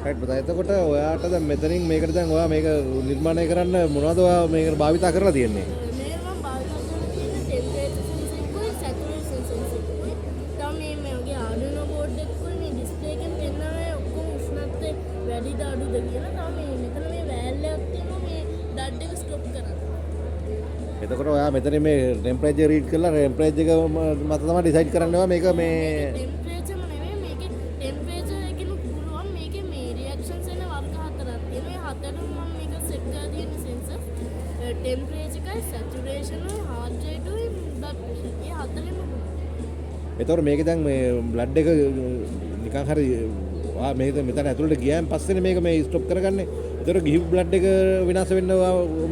Right පුතා. එතකොට ඔයාට දැන් මෙතනින් මේකට දැන් ඔයා මේක නිර්මාණය කරන්න මොනවද ඔයා මේකට භාවිතා කරලා තියෙන්නේ? මේ මම භාවිතා කරලා තියෙන ටෙම්පරේචර් සෙන්සර් එකයි සැචුරේෂන් සෙන්සර් එකයි. තව මේගේ ආඩිනෝ බෝඩ් එකකුයි මේ ඩිස්ප්ලේ එකෙන් පෙන්නනවා ඔක්කොම උෂ්ණත්වය වැඩිද අඩුද කියලා. තව මෙතන මේ වෑල් එකක් තියෙනවා මේ ඩඩ් එක ස්ටොප් කරන්න. එතකොට ඔයා මෙතන මේ ටෙම්පරේචර් රීඩ් කරලා ටෙම්පරේචර් එක මත තමයි ඩිසයිඩ් කරන්න ඕවා මේක මේ ටෙම්පරේචර් නෙමෙයි මේකේ ටෙම්පරේචර් එකකින් පුළුවන් මේකේ මේ රියැක්ෂන්ස් එන වර්ග හතරක් තියෙනවා. මේ හතරම මම මේක සෙට් කරලා තියෙන සෙන්සර් ටෙම්පරේචර් එකයි saturation උයි heart rate උයි blood pressure. මේ හතරෙම එතකොට මේකේ දැන් මේ බ්ලඩ් එක නිකන් හරි ඔයා මේක මෙතන ඇතුළට ගියාන් පස්සේ මේක මේ ස්ටොප් කරගන්නේ. එතකොට ගිහි බ්ලඩ් එක විනාශ වෙන්න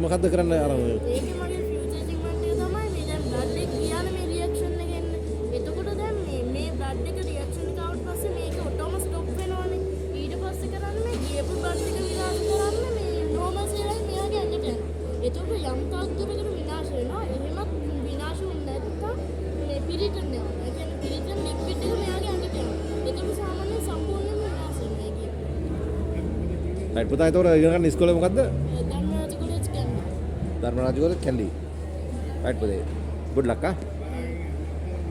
මොකද්ද කරන්න අර ඒකේ මගේ ෆියුචර් ට්‍රීට්මන්ට් එක තමයි මේ දැන් බ්ලඩ් එක ගියාම මේ රියැක්ෂන් එක එන්නේ. එතකොට දැන් මේ බ්ලඩ් එක රියැක්ෂන් එක ආවට පස්සේ මේක ඔටෝම ස්ටොප් වෙනවනේ. ඊට පස්සේ කරන්නේ මේ ගියපු බ්ලඩ් එක විනාශ කරන්නේ මේ නෝමල් සෙලයි මෙයාගේ ඇඟට යනවා. එතකොට යම් තාක් දුරකට විනාශ වෙනවා. එහෙමත් විනාශ වුනේ නැත්නම් මේ පිරිටන් යනවා. ඒ කියන්නේ පිරිටන් ලික්විඩ් එක මෙයාගේ ඇඟට යනවා. එතකොට සාමාන්‍යයෙන් සම්පූර්ණයෙන්ම විනාශ වෙනවා ඒක. රයිට් පුතා. එතකොට ඉගෙන ගන්න ඉස්කෝලේ මොකද්ද? Dharmaraja college Kandy. Dharmaraja college Kandy. Right පුතේ. good luck.